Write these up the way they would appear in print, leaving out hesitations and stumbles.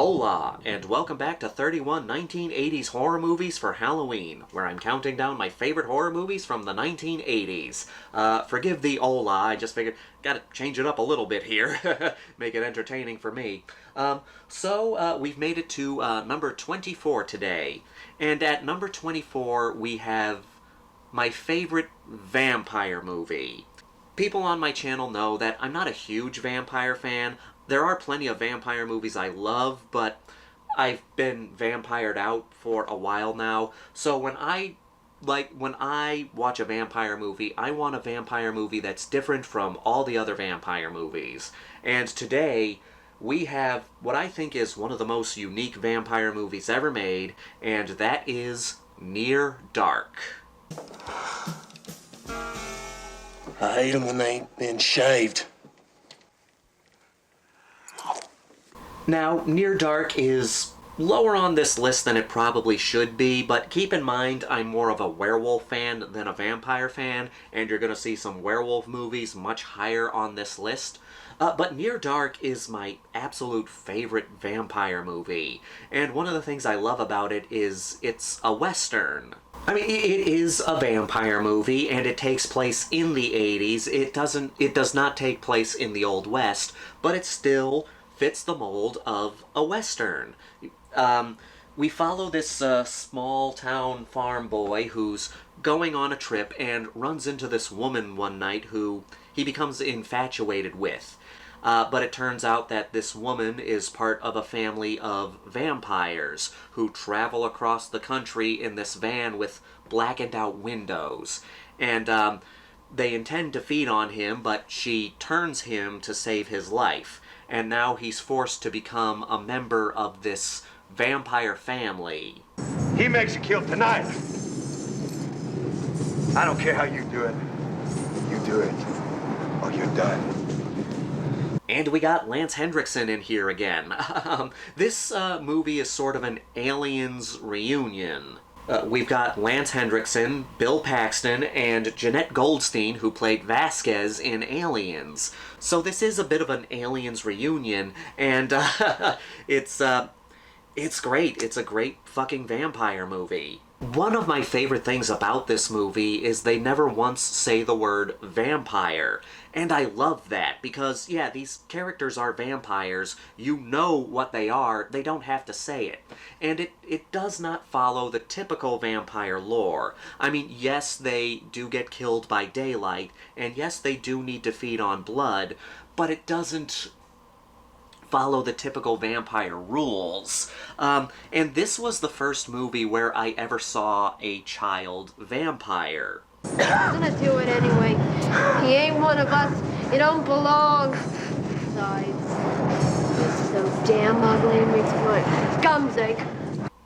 Hola, and welcome back to 31 1980s horror movies for Halloween, where I'm counting down my favorite horror movies from the 1980s. Forgive the hola, I just figured, gotta change it up a little bit here, make it entertaining for me. We've made it to number 24 today, and at number 24 we have my favorite vampire movie. People on my channel know that I'm not a huge vampire fan. There are plenty of vampire movies I love, but I've been vampired out for a while now. So when I watch a vampire movie, I want a vampire movie that's different from all the other vampire movies. And today, we have what I think is one of the most unique vampire movies ever made, and that is Near Dark. I hate them when they ain't been shaved. Now, Near Dark is lower on this list than it probably should be, but keep in mind I'm more of a werewolf fan than a vampire fan, and you're going to see some werewolf movies much higher on this list. But Near Dark is my absolute favorite vampire movie, and one of the things I love about it is it's a Western. I mean, it is a vampire movie, and it takes place in the 80s. It does not take place in the Old West, but it still fits the mold of a Western. We follow this small town farm boy who's going on a trip and runs into this woman one night who he becomes infatuated with. But it turns out that this woman is part of a family of vampires who travel across the country in this van with blackened out windows. And they intend to feed on him, but she turns him to save his life. And now he's forced to become a member of this vampire family. He makes you kill tonight. I don't care how you do it. You do it, or you're done. And we got Lance Henriksen in here again. This movie is sort of an Aliens reunion. We've got Lance Henriksen, Bill Paxton, and Jenette Goldstein, who played Vasquez in Aliens. So this is a bit of an Aliens reunion, and it's great. It's a great fucking vampire movie. One of my favorite things about this movie is they never once say the word vampire. And I love that, because, yeah, these characters are vampires. You know what they are. They don't have to say it. And it does not follow the typical vampire lore. I mean, yes, they do get killed by daylight, and yes, they do need to feed on blood, but it doesn't follow the typical vampire rules. And this was the first movie where I ever saw a child vampire. He's gonna do it anyway. He ain't one of us. You don't belong. Besides, he's so damn ugly and makes my gums ache.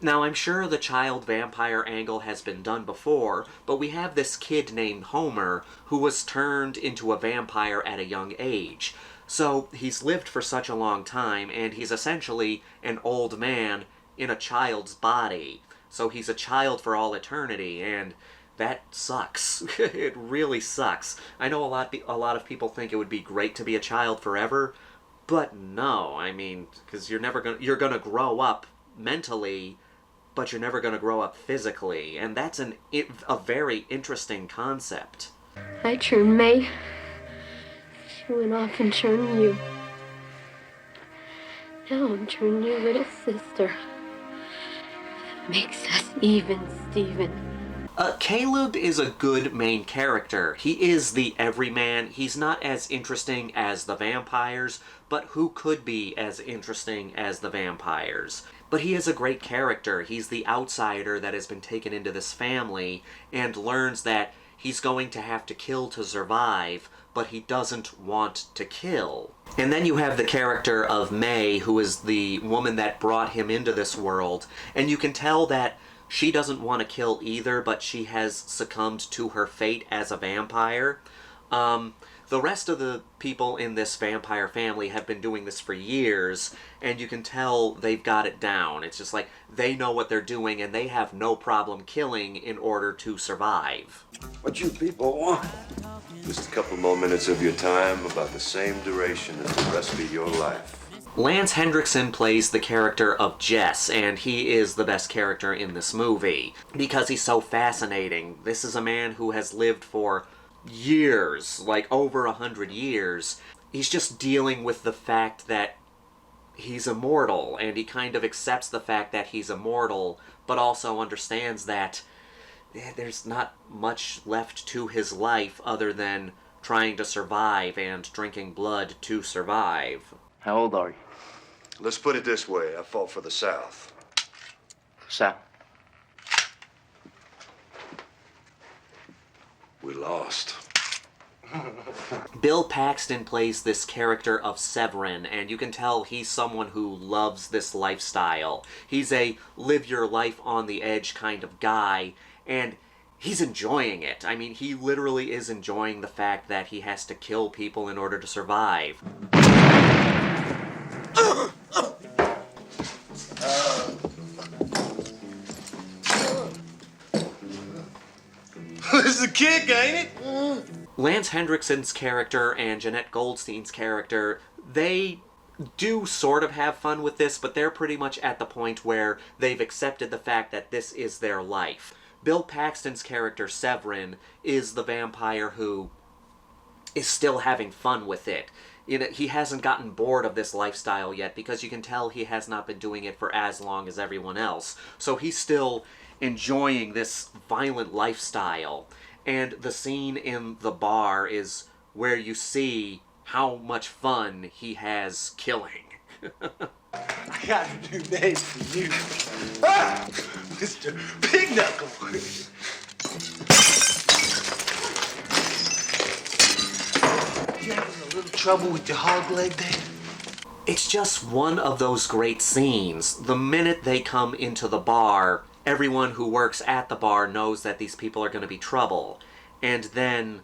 Now, I'm sure the child vampire angle has been done before, but we have this kid named Homer who was turned into a vampire at a young age. So he's lived for such a long time, and he's essentially an old man in a child's body. So he's a child for all eternity, and that sucks. It really sucks. I know a lot of people think it would be great to be a child forever, but no. I mean, because you're gonna grow up mentally, but you're never gonna grow up physically, and that's a very interesting concept. I turned May. She went off and turned you. Now I'm turning your little sister. That makes us even, Steven. Caleb is a good main character. He is the everyman. He's not as interesting as the vampires, but who could be as interesting as the vampires? But he is a great character. He's the outsider that has been taken into this family and learns that he's going to have to kill to survive, but he doesn't want to kill. And then you have the character of May, who is the woman that brought him into this world, and you can tell that she doesn't want to kill either, but she has succumbed to her fate as a vampire. The rest of the people in this vampire family have been doing this for years, and you can tell they've got it down. It's just like, they know what they're doing, and they have no problem killing in order to survive. What you people want? Just a couple more minutes of your time, about the same duration as the rest of your life. Lance Henriksen plays the character of Jess, and he is the best character in this movie because he's so fascinating. This is a man who has lived for years, like over 100 years. He's just dealing with the fact that he's immortal, and he kind of accepts the fact that he's immortal, but also understands that there's not much left to his life other than trying to survive and drinking blood to survive. How old are you? Let's put it this way. I fought for the South. South. We lost. Bill Paxton plays this character of Severin, and you can tell he's someone who loves this lifestyle. He's a live your life on the edge kind of guy, and he's enjoying it. I mean, he literally is enjoying the fact that he has to kill people in order to survive. This is a kick, ain't it? Lance Henriksen's character and Jenette Goldstein's character, they do sort of have fun with this, but they're pretty much at the point where they've accepted the fact that this is their life. Bill Paxton's character, Severin, is the vampire who is still having fun with it. You know, he hasn't gotten bored of this lifestyle yet because you can tell he has not been doing it for as long as everyone else. So he's still enjoying this violent lifestyle. And the scene in the bar is where you see how much fun he has killing. I gotta do this for you. Ah! Mr. Big Knuckle. You having a little trouble with your hog leg there? It's just one of those great scenes. The minute they come into the bar, everyone who works at the bar knows that these people are going to be trouble. And then,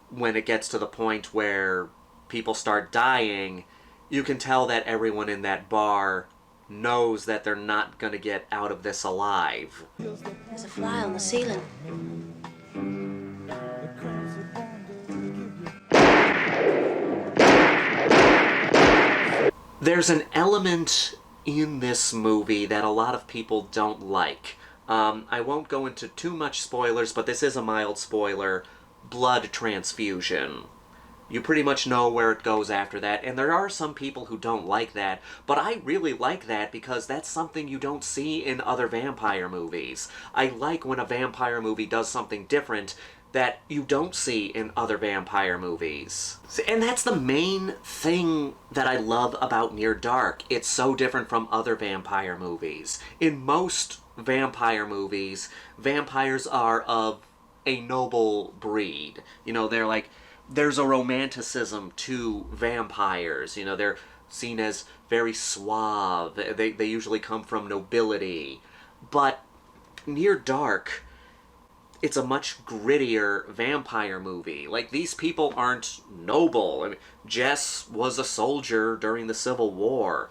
when it gets to the point where people start dying, you can tell that everyone in that bar knows that they're not going to get out of this alive. There's a fly on the ceiling. There's an element in this movie that a lot of people don't like. I won't go into too much spoilers, but this is a mild spoiler. Blood transfusion. You pretty much know where it goes after that, and there are some people who don't like that, but I really like that because that's something you don't see in other vampire movies. I like when a vampire movie does something different that you don't see in other vampire movies. And that's the main thing that I love about Near Dark. It's so different from other vampire movies. In most vampire movies, vampires are of a noble breed. You know, they're like, there's a romanticism to vampires. You know, they're seen as very suave. They usually come from nobility. But Near Dark, it's a much grittier vampire movie. Like, these people aren't noble. I mean, Jess was a soldier during the Civil War.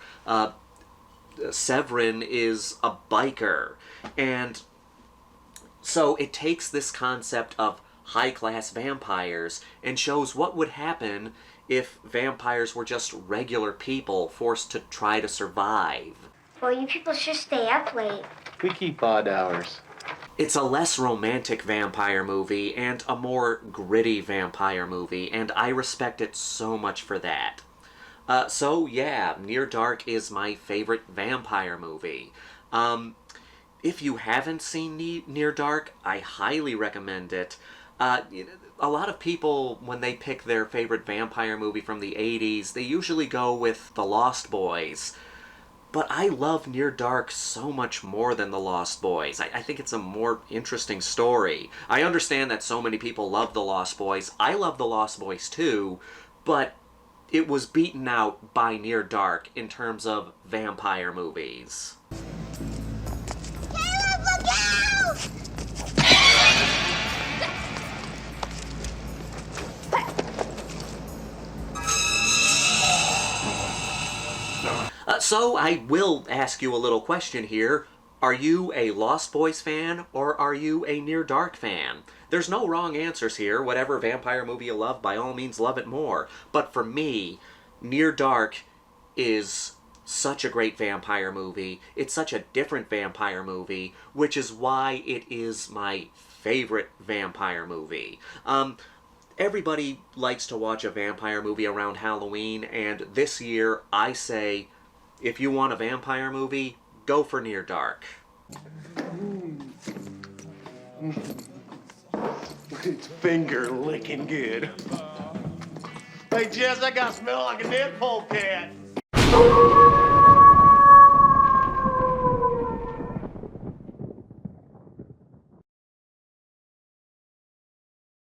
Severin is a biker. And so it takes this concept of high-class vampires and shows what would happen if vampires were just regular people forced to try to survive. Well, you people should stay up late. We keep odd hours. It's a less romantic vampire movie and a more gritty vampire movie, and I respect it so much for that. So yeah, Near Dark is my favorite vampire movie. If you haven't seen Near Dark, I highly recommend it. A lot of people, when they pick their favorite vampire movie from the 80s, they usually go with The Lost Boys. But I love Near Dark so much more than The Lost Boys. I think it's a more interesting story. I understand that so many people love The Lost Boys. I love The Lost Boys too, but it was beaten out by Near Dark in terms of vampire movies. Caleb, look out! So I will ask you a little question here. Are you a Lost Boys fan, or are you a Near Dark fan? There's no wrong answers here. Whatever vampire movie you love, by all means love it more. But for me, Near Dark is such a great vampire movie. It's such a different vampire movie, which is why it is my favorite vampire movie. Everybody likes to watch a vampire movie around Halloween, and this year I say, if you want a vampire movie, go for Near Dark. It's finger licking good. Hey, Jess, that guy smell like a dead polecat.